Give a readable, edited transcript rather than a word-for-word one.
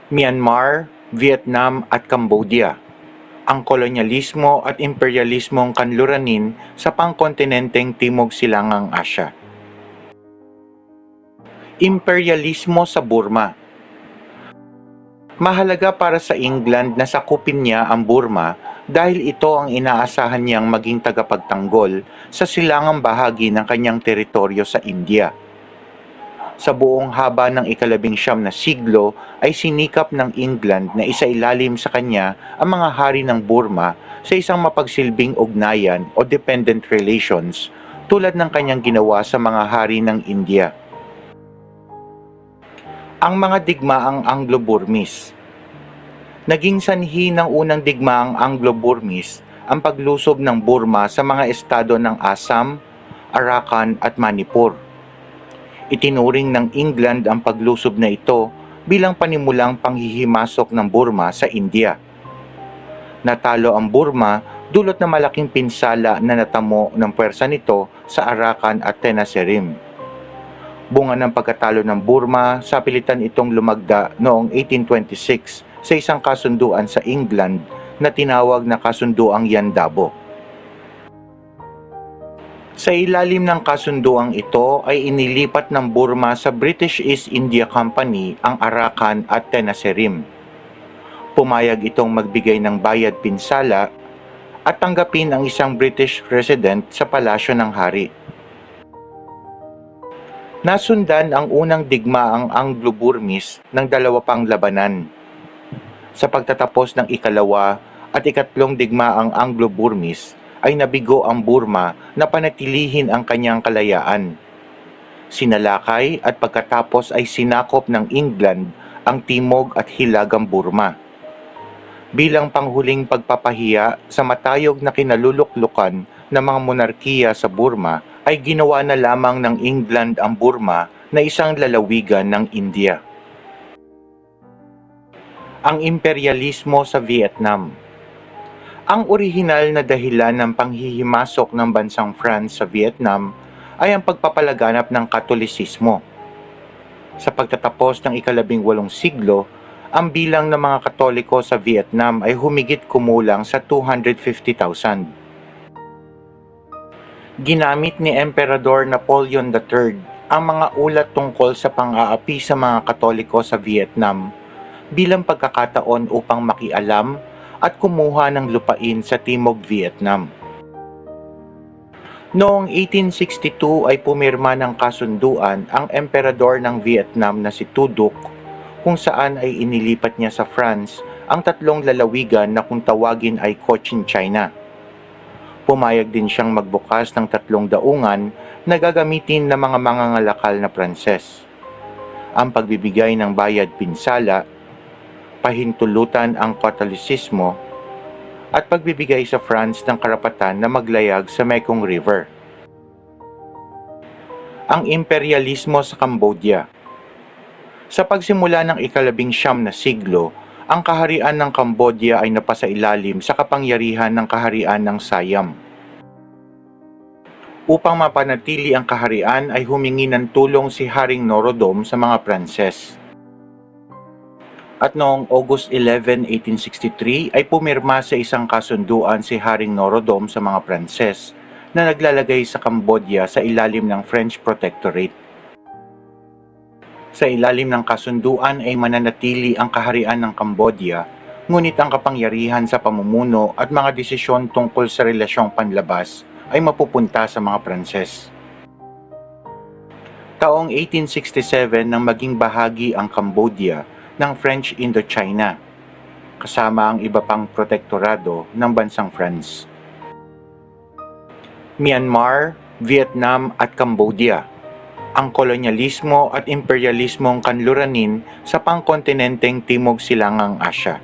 Myanmar, Vietnam at Cambodia. Ang kolonyalismo at imperialismong kanluranin sa pangkontinenteng Timog Silangang Asya. Imperialismo sa Burma. Mahalaga para sa England na sakupin niya ang Burma dahil ito ang inaasahan niyang maging tagapagtanggol sa silangang bahagi ng kanyang teritoryo sa India. Sa buong haba ng ika-19 na siglo ay sinikap ng England na isailalim sa kanya ang mga hari ng Burma sa isang mapagsilbing ugnayan o dependent relations tulad ng kanyang ginawa sa mga hari ng India. Ang mga digmaang Anglo-Burmese. Naging sanhi ng unang digmaang Anglo-Burmese ang paglusob ng Burma sa mga estado ng Assam, Arakan at Manipur. Itinuring ng England ang paglusob na ito bilang panimulang panghihimasok ng Burma sa India. Natalo ang Burma dulot na malaking pinsala na natamo ng puwersa nito sa Arakan at Tenasserim. Bunga ng pagkatalo ng Burma, sa pilitan itong lumagda noong 1826 sa isang kasunduan sa England na tinawag na Kasunduang Yandabo. Sa ilalim ng kasunduang ito ay inilipat ng Burma sa British East India Company ang Arakan at Tenasserim. Pumayag itong magbigay ng bayad pinsala at tanggapin ang isang British resident sa palasyo ng hari. Nasundan ang unang digmaang Anglo-Burmese ng dalawa pang labanan. Sa pagtatapos ng ikalawa at ikatlong digmaang Anglo-Burmese, ay nabigo ang Burma na panatilihin ang kanyang kalayaan. Sinalakay at pagkatapos ay sinakop ng England ang timog at hilagang Burma. Bilang panghuling pagpapahiya sa matayog na kinaluluklukan ng mga monarkiya sa Burma, ay ginawa na lamang ng England ang Burma na isang lalawigan ng India. Ang imperialismo sa Vietnam. Ang orihinal na dahilan ng panghihimasok ng bansang France sa Vietnam ay ang pagpapalaganap ng Katolisismo. Sa pagtatapos ng ika-18 siglo, ang bilang ng mga Katoliko sa Vietnam ay humigit kumulang sa 250,000. Ginamit ni Emperador Napoleon III ang mga ulat tungkol sa pang-aapi sa mga Katoliko sa Vietnam bilang pagkakataon upang makialam at kumuha ng lupain sa Timog Vietnam. Noong 1862 ay pumirma ng kasunduan ang emperador ng Vietnam na si Tu Duc, kung saan ay inilipat niya sa France ang tatlong lalawigan na kung tawagin ay Cochin China. Pumayag din siyang magbukas ng tatlong daungan na gagamitin ng mga mangangalakal na Pranses. Ang pagbibigay ng bayad pinsala, pahintulutan ang Katolisismo, at pagbibigay sa France ng karapatan na maglayag sa Mekong River. Ang imperialismo sa Cambodia. Sa pagsimula ng ika-19 na siglo, ang kaharian ng Cambodia ay napasailalim sa kapangyarihan ng kaharian ng Siam. Upang mapanatili ang kaharian ay humingi ng tulong si Haring Norodom sa mga Pranses. At noong August 11, 1863 ay pumirma sa isang kasunduan si Haring Norodom sa mga Pranses na naglalagay sa Cambodia sa ilalim ng French Protectorate. Sa ilalim ng kasunduan ay mananatili ang kaharian ng Cambodia, ngunit ang kapangyarihan sa pamumuno at mga desisyon tungkol sa relasyong panlabas ay mapupunta sa mga Pranses. Taong 1867 nang maging bahagi ang Cambodia ng French Indochina, kasama ang iba pang protektorado ng bansang France. Myanmar, Vietnam at Cambodia. Ang kolonyalismo at imperialismong kanluranin sa pangkontinenteng Timog Silangang Asya.